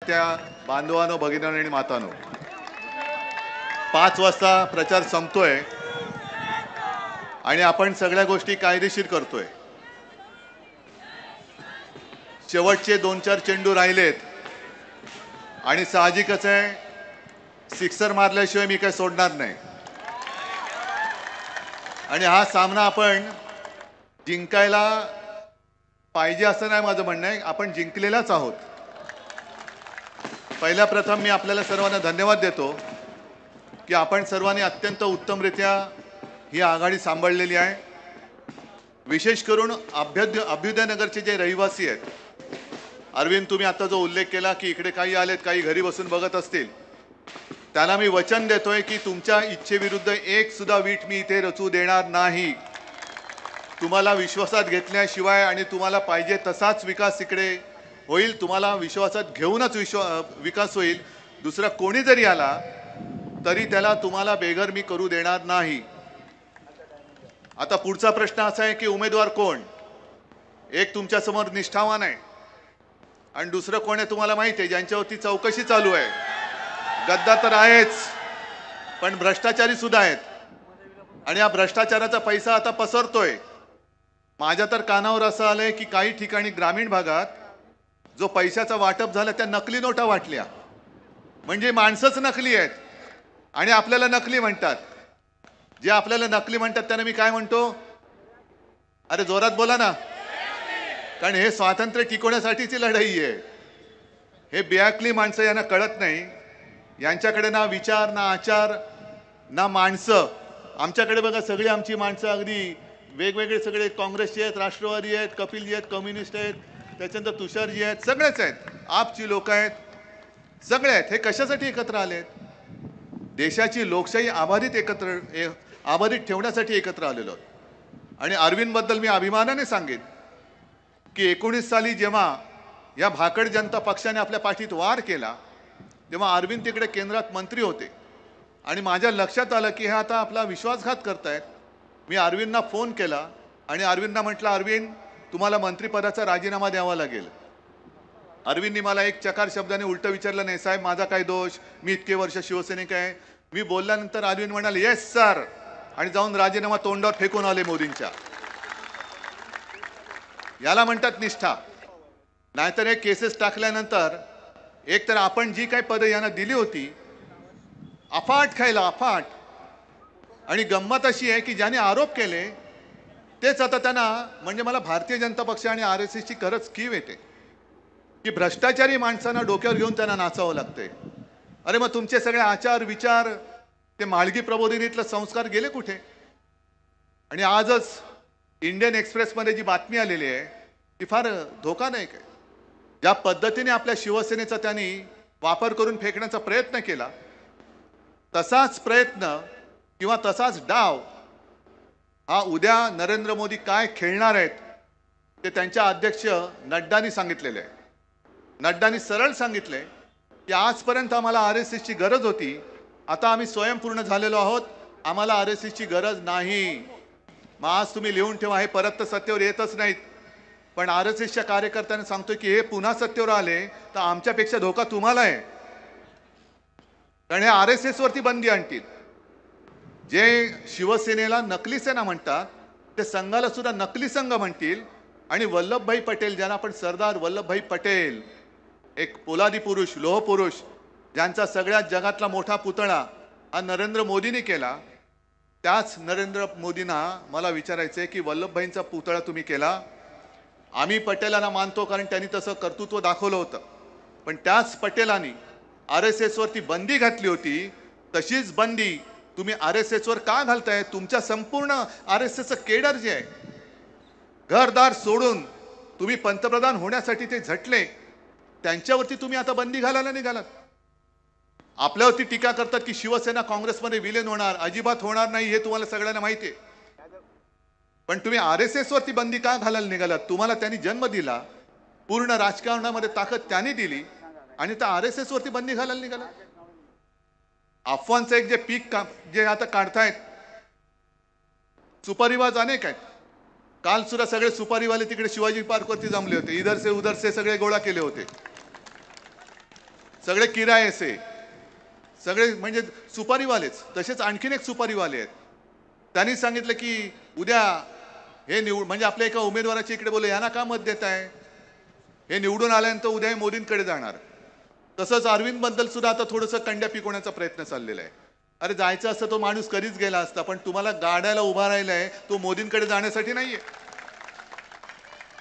त्या बांधवांनो, भगिनींनो आणि मातांनो, 5 वाजता प्रचार संपतोय आणि आपण सगळ्या गोष्टी कायदेशीर करतोय. शेवटचे 2-4 चेंडू राहिलेत आणि साहजिकच आहे, सिक्सर मारल्याशिवाय मी काही सोडणार नाही. आणि हा सामना आपण जिंकायला पाहिजे असं नाही माझं म्हणणं आहे, आपण जिंकलेलाच आहोत. पहिल्या प्रथम मी आपल्याला सर्वांना धन्यवाद देतो की आपण सर्वांनी अत्यंत उत्तमरित्या ही आघाडी सांभाळलेली आहे. विशेष करून अभ्युदयनगरचे जे रहिवासी आहेत, अरविंद तुम्ही आता जो उल्लेख केला की इकडे काही आलेत, काही घरी बसून बघत असतील, त्यांना मी वचन देतोय की तुमच्या इच्छेविरुद्ध एक सुद्धा वीट मी इथे रचू देणार नाही. तुम्हाला विश्वासात घेतल्याशिवाय आणि तुम्हाला पाहिजे तसाच विकास इकडे होईल, तुम्हाला विश्वासात घेऊनच विकास होईल. दुसरा कोणी जरी आला तरी त्याला तुम्हाला बेघर मी करू देणार नाही. आता पुढचा प्रश्न असा आहे की उमेदवार कोण? एक तुमच्या समोर निष्ठावान आहे आणि दुसरं कोण आहे तुम्हाला माहिती आहे, ज्यांच्यावरती चौकशी चालू आहे. गद्दा तर आहेच, पण भ्रष्टाचारी सुद्धा आहेत आणि या भ्रष्टाचाराचा पैसा आता पसरतोय. माझ्या तर कानावर असं आलंय की काही ठिकाणी ग्रामीण भागात जो पैशाचा वाटप झाला त्या नकली नोटा वाटल्या. म्हणजे माणसंच नकली आहेत आणि आपल्याला नकली म्हणतात. जे आपल्याला नकली म्हणतात त्यांना मी काय म्हणतो? अरे जोरात बोला ना, कारण हे स्वातंत्र्य टिकवण्यासाठीची लढाई आहे. हे बेअक्कली माणसं, यांना कळत नाही. यांच्याकडे ना विचार, ना आचार, ना माणसं. आमच्याकडे बघा, सगळी आमची माणसं अगदी वेगवेगळे, सगळे काँग्रेसचे आहेत, राष्ट्रवादी आहेत, कपिलजी आहेत, कम्युनिस्ट आहेत, त्याच्यानंतर तुषारजी आहेत, सगळेच आहेत, आपची लोक आहेत, सगळे आहेत. हे कशासाठी एकत्र आलेत? देशाची लोकशाही आबाधित ठेवण्यासाठी एकत्र आलेलो आहोत. आणि अरविंदबद्दल मी अभिमानाने सांगेन की 19 साली जेव्हा या भाकड जनता पक्षाने आपल्या पाठीत वार केला तेव्हा अरविंद तिकडे केंद्रात मंत्री होते आणि माझ्या लक्षात आलं की हे आता आपला विश्वासघात करतायत. मी अरविंदना फोन केला आणि अरविंदना म्हटलं, अरविंद तुम्हाला मंत्रिपदाचा राजीनामा द्यावा लागेल. अरविंदनी मला एक चकार शब्दाने उलटं विचारलं, नाही साहेब माझा काय दोष, मी इतके वर्ष शिवसैनिक आहे. मी बोलल्यानंतर अरविंद म्हणाले येस सर, आणि जाऊन राजीनामा तोंडावर फेकून आले मोदींच्या. याला म्हणतात निष्ठा. नाहीतर हे केसेस टाकल्यानंतर एकतर आपण जी काही पदं यांना दिली होती अफाट खायला अफाट, आणि गंमत अशी आहे की ज्याने आरोप केले तेच आता त्यांना, म्हणजे मला भारतीय जनता पक्ष आणि RSSची खरंच कीव येते की भ्रष्टाचारी माणसांना डोक्यावर घेऊन त्यांना नाचावं लागते. अरे मग तुमचे सगळे आचार विचार, ते माळगी प्रबोधिनीतले संस्कार गेले कुठे? आणि आजच इंडियन एक्सप्रेसमध्ये जी बातमी आलेली आहे ती फार धोकादायक आहे. ज्या पद्धतीने आपल्या शिवसेनेचा त्यांनी वापर करून फेकण्याचा प्रयत्न केला, तसाच प्रयत्न किंवा तसाच डाव हा उद्या नरेंद्र मोदी काय खेळणार आहेत ते त्यांच्या अध्यक्ष नड्डांनी सांगितलेले आहे. नड्डांनी सरळ सांगितले की आजपर्यंत आम्हाला RSSची गरज होती, आता आम्ही स्वयंपूर्ण झालेलो आहोत, आम्हाला RSSची गरज नाही. मग आज तुम्ही लिहून ठेवा, हे परत तर सत्तेवर येतच नाहीत, पण RSSच्या कार्यकर्त्यांना सांगतोय की हे पुन्हा सत्तेवर आले तर आमच्यापेक्षा धोका तुम्हाला आहे, कारण हे RSS वरती बंदी आणतील. जे शिवसेनेला नकली सेना म्हणतात ते संघाला सुद्धा नकली संघ म्हणतील. आणि वल्लभभाई पटेल, ज्यांना आपण सरदार वल्लभभाई पटेल, एक पोलादी पुरुष, लोह पुरुष, ज्यांचा सगळ्यात जगातला मोठा पुतळा हा नरेंद्र मोदींनी केला, त्याच नरेंद्र मोदींना मला विचारायचं आहे की वल्लभभाईंचा पुतळा तुम्ही केला. आम्ही पटेलांना मानतो कारण त्यांनी तसं कर्तृत्व दाखवलं होतं, पण त्याच पटेलांनी RSS वरती बंदी घातली होती. तशीच बंदी तुम्ही RSS वर का घालताय? तुमच्या संपूर्ण RSSचं केडर जे आहे, घरदार सोडून तुम्ही पंतप्रधान होण्यासाठी ते झटले, त्यांच्यावरती तुम्ही आता बंदी घालायला निघालात. आपल्यावरती टीका करतात की शिवसेना काँग्रेसमध्ये विलीन होणार, अजिबात होणार नाही, हे तुम्हाला सगळ्यांना माहिती आहे. पण तुम्ही RSS वरती बंदी का घालायला निघालात? तुम्हाला त्यांनी जन्म दिला, पूर्ण राजकारणामध्ये ताकद त्यांनी दिली, आणि त्या RSS वरती बंदी घालायला निघालात. अफवांचं एक जे पीक जे आता काढतायत, सुपारीबाज अनेक आहेत. काल सुद्धा सगळे सुपारीवाले तिकडे शिवाजी पार्कवरती जमले होते, इधर से उधर से सगळे गोळा केले होते. सगळे किरायेचे, सगळे म्हणजे सुपारीवालेच. तसेच आणखीन एक सुपारीवाले आहेत. त्यांनी सांगितलं की उद्या हे म्हणजे आपल्या एका उमेदवाराच्या इकडे बोलले, यांना का मत देत आहे, हे निवडून आल्यानंतर उद्या हे मोदींकडे जाणार. तसंच अरविंद बद्दल सुद्धा आता थोडंसं कंड्या पिकवण्याचा प्रयत्न चाललेला आहे. अरे जायचं असतं तो माणूस कधीच गेला असता, पण तुम्हाला गाड्याला उभा राहिलाय तो मोदींकडे जाण्यासाठी नाहीये.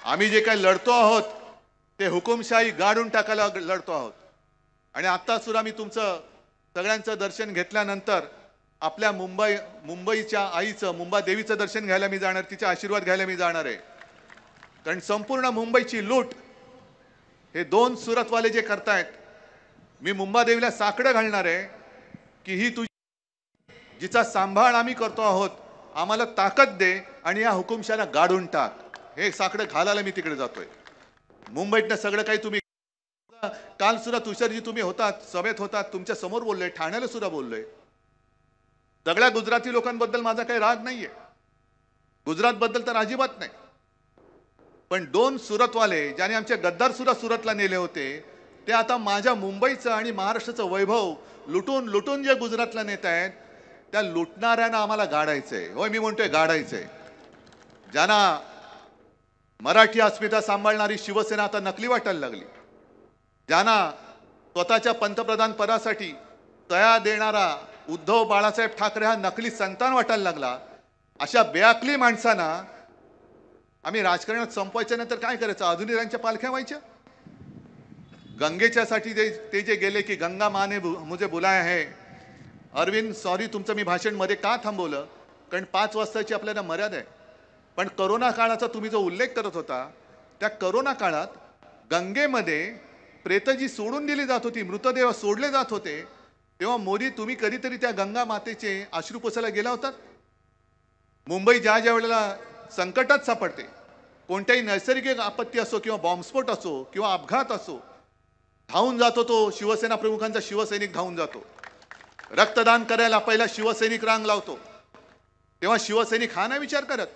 आम्ही जे काही लढतो आहोत ते हुकुमशाही गाडून टाकायला लढतो आहोत. आणि आता सुद्धा मी तुमचं सगळ्यांचं दर्शन घेतल्यानंतर आपल्या मुंबईच्या आईचं, मुंबा देवीचं दर्शन घ्यायला मी जाणार, तिचे आशीर्वाद घ्यायला मी जाणार आहे. कारण संपूर्ण मुंबईची लूट हे दोन सुरतवाले जे करतायत, मी मुंबा देवीला साकडं घालणार आहे की ही तुझी जिचा सांभाळ आम्ही करतो आहोत, आम्हाला ताकद दे आणि या हुकुमशाला गाडून टाक. हे साकडं घालायला मी तिकडे जातोय. मुंबईतनं सगळं काही तुम्ही काल सुद्धा तुषारजी तुम्ही होतात, सभेत होतात, तुमच्या समोर बोललोय, ठाण्याला सुद्धा बोललोय. सगळ्या गुजराती लोकांबद्दल माझा काही राग नाहीये, गुजरात बद्दल तर अजिबात नाही. पण दोन सुरतवाले ज्याने आमचे गद्दार सुद्धा सुरतला नेले होते, ते आता माझ्या मुंबईचं आणि महाराष्ट्राचं वैभव लुटून लुटून जे गुजरातला नेत आहेत, त्या लुटणाऱ्यांना आम्हाला गाडायचंय. होय, मी म्हणतोय गाडायचंय. ज्यांना मराठी अस्मिता सांभाळणारी शिवसेना आता नकली वाटायला लागली, ज्यांना स्वतःच्या पंतप्रधान पदासाठी तया देणारा उद्धव बाळासाहेब ठाकरे हा नकली संतान वाटायला लागला, अशा बेअक्ली माणसांना आम्ही राजकारणात संपवायच्या नंतर काय करायचं, अधुनिरांच्या पालख्या व्हायच्या. गंगेच्या साठी ते जे गेले की गंगा माँ ने मुझे बुलाया है. अरविंद सॉरी, तुमचं मी भाषण मध्ये का थांबवलं, कारण 5 वाजताची आपल्याला मर्यादा आहे. पण करोना काळाचा तुम्ही जो उल्लेख करत होता, त्या करोना काळात गंगेमध्ये प्रेत जी सोडून दिली जात होती, मृतदेह सोडले जात होते, तेव्हा मोदी तुम्ही कधीतरी त्या गंगा मातेचे अश्रू पुसायला गेला होता? मुंबई ज्या ज्या वेळेला संकटात सापडते, कोणत्याही नैसर्गिक आपत्ती असो किंवा बॉम्बस्फोट असो किंवा अपघात असो, धावून जातो तो शिवसेना प्रमुखांचा शिवसैनिक धावून जातो. रक्तदान करायला पहिला शिवसैनिक रांग लावतो. तेव्हा शिवसैनिक हा नाही विचार करत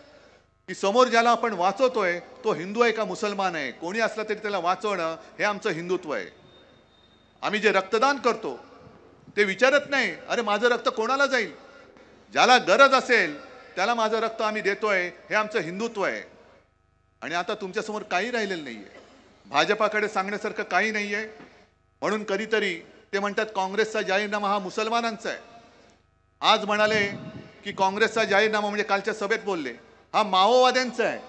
की समोर ज्याला आपण वाचवतोय तो हिंदू आहे का मुसलमान आहे, कोणी असला तरी त्याला वाचवणं हे आमचं हिंदुत्व आहे. आम्ही जे रक्तदान करतो ते विचारत नाही अरे माझं रक्त कोणाला जाईल, ज्याला गरज असेल त्याला माझं रक्त आम्ही देतोय, हे आमचं हिंदुत्व आहे. आणि आता तुमच्या समोर काही राहिलेलं नाहीये, भाजपाकडे सांगण्यासारखं काही नाहीये. म्हणून कधीतरी ते म्हणतात काँग्रेसचा जाहीरनामा हा मुसलमानांचा आहे. आज म्हणाले की काँग्रेसचा जाहीरनामा, म्हणजे कालच्या सभेत बोलले, हा माओवाद्यांचा आहे.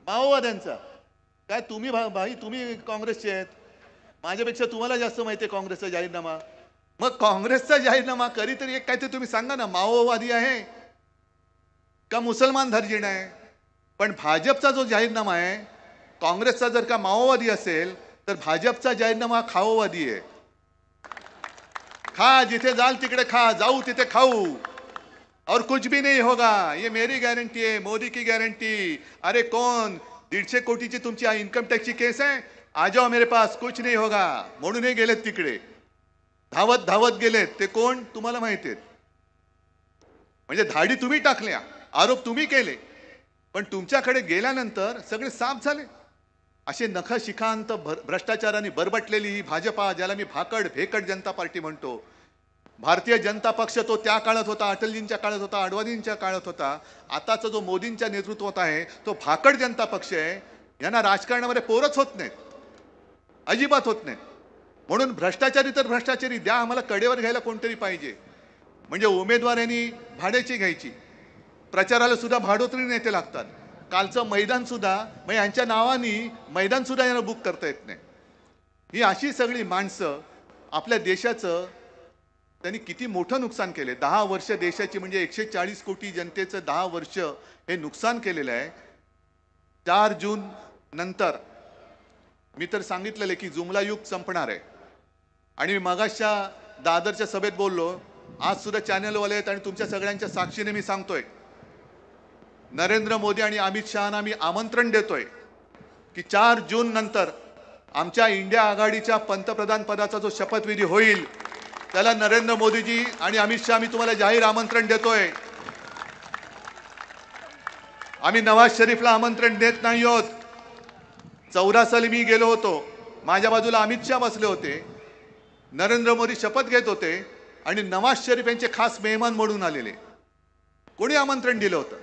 माओवाद्यांचा काय? तुम्ही भाई तुम्ही काँग्रेसचे आहेत, माझ्यापेक्षा तुम्हाला जास्त माहिती आहे काँग्रेसचा जाहीरनामा. मग काँग्रेसचा जाहीरनामा कधीतरी एक काहीतरी तुम्ही सांगा ना, माओवादी आहे का मुसलमान धर्जीण आहे. पण भाजपचा जो जाहीरनामा आहे, काँग्रेसचा जर का माओवादी असेल तर भाजपचा जाहीरनामा खाओवादी आहे. खा जिथे जाल तिकडे खा, जाऊ तिथे खाऊ, और कुछ भी नहीं होगा, ये मेरी गारंटी है, मोदी की गारंटी. अरे कौन 150 कोटीची तुमची इन्कम टॅक्सची केस आहे, आ जाओ मेरे पास, कुछ नहीं होगा. म्हणून हे गेलेत तिकडे, धावत धावत गेलेत. ते कोण तुम्हाला माहिती आहेत. म्हणजे धाडी तुम्ही टाकल्या, आरोप तुम्ही केले, पण तुमच्याकडे गेल्यानंतर सगळे साफ झाले. असे नखशिखांत भ्रष्टाचाराने बरबटलेली ही भाजपा, ज्याला मी भाकड भेकड जनता पार्टी म्हणतो, भारतीय जनता पक्ष तो त्या काळात होता, अटलजींच्या काळात होता, अडवाणींच्या काळात होता. आताचा जो मोदींच्या नेतृत्वात आहे तो भाकड जनता पक्ष आहे. यांना राजकारणामध्ये पोरच होत नाहीत, अजिबात होत नाहीत. म्हणून भ्रष्टाचारी तर भ्रष्टाचारी द्या, आम्हाला कडेवर घ्यायला कोणतरी पाहिजे. म्हणजे उमेदवारांनी भाड्याची घ्यायची, प्रचाराला सुद्धा भाडोत्री नेते लागतात. कालचं मैदान सुद्धा म्हणजे यांच्या नावाने मैदान सुद्धा यांना बुक करता येत नाही. ही अशी सगळी माणसं आपल्या देशाचं त्यांनी किती मोठं नुकसान केले. 10 वर्ष देशाची म्हणजे 140 कोटी जनतेचं 10 वर्ष हे नुकसान केलेलं आहे. 4 जून नंतर मी तर सांगितलेलं की जुमला युग संपणार आहे. आणि मी मगाशच्या दादरच्या सभेत बोललो, आज सुद्धा चॅनलवाले आहेत आणि तुमच्या सगळ्यांच्या साक्षीने मी सांगतोय, नरेंद्र मोदी आणि अमित शहाना मी आमंत्रण देतोय की 4 जून नंतर आमच्या इंडिया आघाडीच्या पंतप्रधान पदाचा जो शपथविधी होईल त्याला नरेंद्र मोदीजी आणि अमित शहा मी तुम्हाला जाहीर आमंत्रण देतोय. आम्ही नवाज शरीफला आमंत्रण देत नाही आहोत. 14 साली मी गेलो होतो, माझ्या बाजूला अमित शहा बसले होते. नरेंद्र मोदी शपथ घेत होते आणि नवाज शरीफ यांचे खास मेहमान म्हणून आलेले. कोणी आमंत्रण दिलं होतं?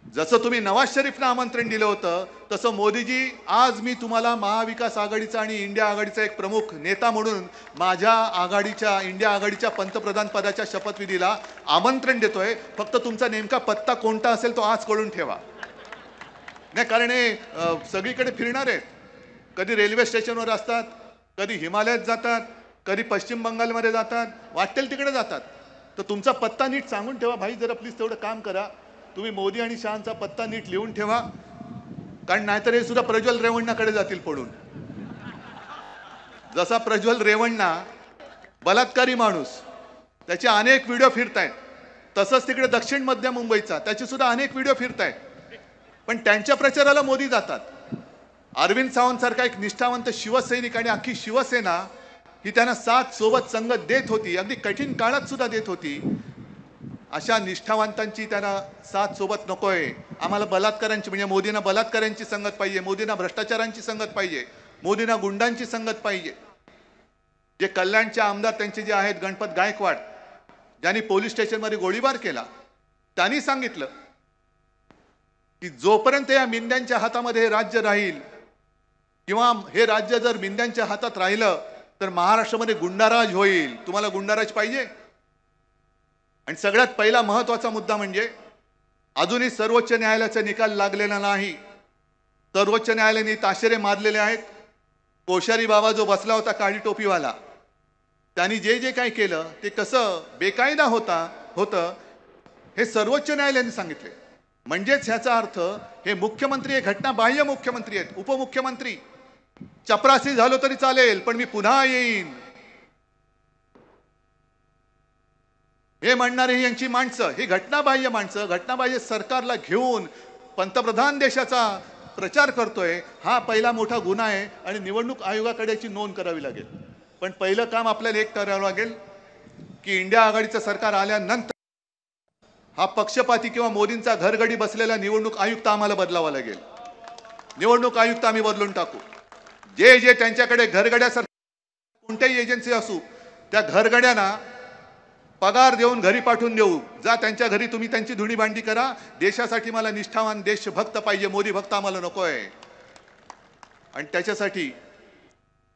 जसं तुम्ही नवाज शरीफना आमंत्रण दिलं होतं तसं मोदीजी, आज मी तुम्हाला महाविकास आघाडीचा आणि इंडिया आघाडीचा एक प्रमुख नेता म्हणून माझ्या आघाडीच्या, इंडिया आघाडीच्या पंतप्रधान पदाच्या शपथविधीला आमंत्रण देतोय. फक्त तुमचा नेमका पत्ता कोणता असेल तो आज कळून ठेवा. नाही, कारण हे सगळीकडे फिरणार आहेत. कधी रेल्वे स्टेशनवर असतात, कधी हिमालयात जातात, कधी पश्चिम बंगालमध्ये जातात, वाटेल तिकडे जातात. तर तुमचा पत्ता नीट सांगून ठेवा भाई, जरा प्लीज तेवढं काम करा. तुम्ही मोदी आणि शहांचा पत्ता नीट लिहून ठेवा, कारण नाहीतर हे सुद्धा प्रज्वल रेवण्णाकडे जातील पडून. जसा प्रज्वल रेवण्णा बलात्कारी माणूस, त्याचे अनेक व्हिडिओ फिरतायत, तसंच तिकडे दक्षिण मध्य मुंबईचा त्याचे सुद्धा अनेक व्हिडिओ फिरतायत. पण त्यांच्या प्रचाराला मोदी जातात. अरविंद सावंत सारखा एक निष्ठावंत शिवसैनिक आणि अख्खी शिवसेना ही त्यांना साथ सोबत संगत देत होती, अगदी कठीण काळात सुद्धा देत होती. अशा निष्ठावंतांची त्यांना साथ सोबत नकोय. आम्हाला बलात्कारांची, म्हणजे मोदींना बलात्कारांची संगत पाहिजे, मोदींना भ्रष्टाचारांची संगत पाहिजे, मोदींना गुंडांची संगत पाहिजे. जे कल्याणचे आमदार त्यांचे जे आहेत, गणपत गायकवाड, ज्यांनी पोलीस स्टेशनमध्ये गोळीबार केला, त्यांनी सांगितलं की जोपर्यंत या मिंद्यांच्या हातामध्ये हे राज्य राहील किंवा हे राज्य जर मिंद्यांच्या हातात राहिलं तर महाराष्ट्रामध्ये गुंडाराज होईल. तुम्हाला गुंडाराज पाहिजे? आणि सगळ्यात पहिला महत्त्वाचा मुद्दा म्हणजे अजूनही सर्वोच्च न्यायालयाचा निकाल लागलेला नाही. सर्वोच्च न्यायालयाने ताशेरे मारलेले आहेत. कोश्यारी बाबा जो बसला होता काळी टोपीवाला, त्यांनी जे जे काही केलं ते कसं बेकायदा होतं हे सर्वोच्च न्यायालयाने सांगितले. म्हणजेच ह्याचा अर्थ हे मुख्यमंत्री हे घटनाबाह्य मुख्यमंत्री आहेत. उपमुख्यमंत्री चपरासी झालो तरी चालेल, पण मी पुन्हा येईन हे म्हणणारे ही यांची माणसं, ही घटनाबाह्य माणसं, घटनाबाह्य सरकारला घेऊन पंतप्रधान देशाचा प्रचार करतोय. हा पहिला मोठा गुन्हा आहे आणि निवडणूक आयोगाकडे याची नोंद करावी लागेल. पण पहिलं काम आपल्याला एक करावं लागेल की इंडिया आघाडीचं सरकार आल्यानंतर हा पक्षपाती किंवा मोदींचा घरगडी बसलेला निवडणूक आयुक्त आम्हाला बदलावा लागेल. निवडणूक आयुक्त आम्ही बदलून टाकू. जे जे त्यांच्याकडे घरगड्यासारखं कोणत्याही एजन्सी असू, त्या घरगड्यांना पगार देऊन घरी पाठवून देऊ. जा त्यांच्या घरी तुम्ही त्यांची धुणी भांडी करा. देशासाठी मला निष्ठावान देशभक्त पाहिजे, मोदी भक्त आम्हाला नकोय. आणि त्याच्यासाठी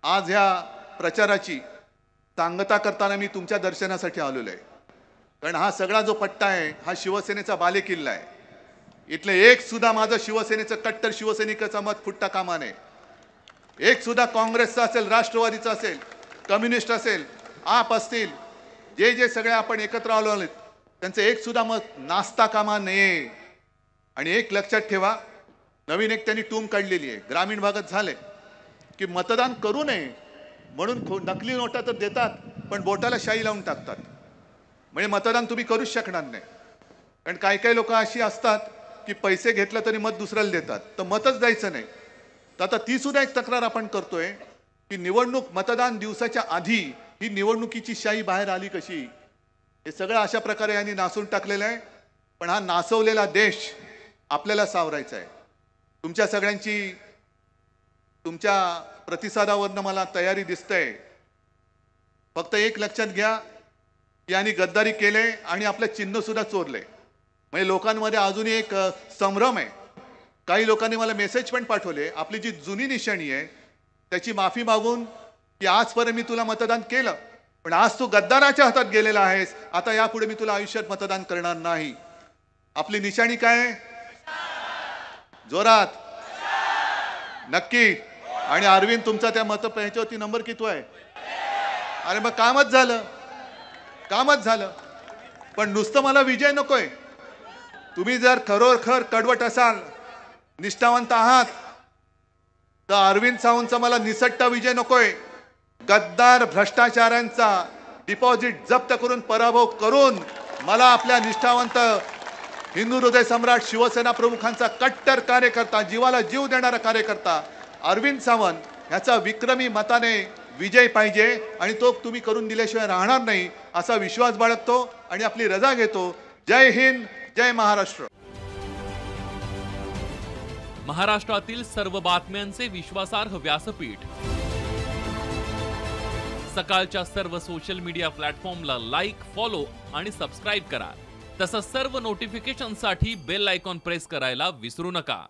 आज ह्या प्रचाराची सांगता करताना मी तुमच्या दर्शनासाठी आलेलो आहे. कारण हा सगळा जो पट्टा आहे हा शिवसेनेचा बालेकिल्ला आहे. इथले एक सुद्धा माझं शिवसेनेचं कट्टर शिवसैनिकाचं मत फुटता कामा नये. एक सुद्धा काँग्रेसचा असेल, राष्ट्रवादीचा असेल, कम्युनिस्ट असेल, आप असतील, जे जे सगळे आपण एकत्र आलो आहोत त्यांचं एक सुद्धा मत नाचता कामा नये. आणि एक लक्षात ठेवा, नवीन एक त्यांनी टूम काढलेली आहे. ग्रामीण भागात झाले की मतदान करू नये म्हणून नकली नोटा तर देतात पण बोटाला शाई लावून टाकतात. म्हणजे मतदान तुम्ही करूच शकणार नाही. कारण काही काही लोक अशी असतात की पैसे घेतलं तरी मत दुसऱ्याला देतात, तर मतच द्यायचं नाही. तर आता ती सुद्धा एक तक्रार आपण करतोय की निवडणूक मतदान दिवसाच्या आधी ही निवडणुकीची शाही बाहेर आली कशी. हे सगळं अशा प्रकारे यांनी नासून टाकलेलं आहे. पण हा नासवलेला देश आपल्याला सावरायचा आहे. तुमच्या सगळ्यांची, तुमच्या प्रतिसादावरनं मला तयारी दिसतंय. फक्त एक लक्षात घ्या की यांनी गद्दारी केले आणि आपलं चिन्ह सुद्धा चोरले. म्हणजे लोकांमध्ये अजूनही एक संभ्रम आहे. काही लोकांनी मला मेसेज पण पाठवले, आपली जी जुनी निशाणी आहे त्याची माफी मागून की आजपर्यंत मी तुला मतदान केलं पण आज तू गद्दाराच्या हातात गेलेला आहेस, आता यापुढे मी तुला आयुष्यात मतदान करणार नाही. आपली निशाणी काय? जोरात नक्की. आणि अरविंद तुमचा त्या मत ह्याच्यावरती नंबर किती आहे? अरे मग कामच झालं, कामच झालं. पण नुसतं मला विजय नकोय. तुम्ही जर खरोखर कडवट असाल, निष्ठावंत आहात, तर अरविंद सावंतचा मला निसट्टा विजय नकोय. गद्दार भ्रष्टाचारांचा डिपॉझिट जप्त करून पराभव करून मला आपल्या निष्ठावंत हिंदू हृदय सम्राट शिवसेना प्रमुखांचा कट्टर कार्यकर्ता, जीवाला जीव देणारा कार्यकर्ता अरविंद सावंत ह्याचा विक्रमी मताने विजय पाहिजे. आणि तो तुम्ही करून दिल्याशिवाय राहणार नाही असा विश्वास बाळगतो आणि आपली रजा घेतो. जय हिंद, जय महाराष्ट्र. महाराष्ट्रातील सर्व बातम्यांचे विश्वासार्ह व्यासपीठ सकाळच्या सर्व सोशल मीडिया प्लॅटफॉर्मला लाईक, फॉलो आणि सबस्क्राईब करा. तसंच सर्व नोटिफिकेशनसाठी बेल आयकॉन प्रेस करायला विसरू नका.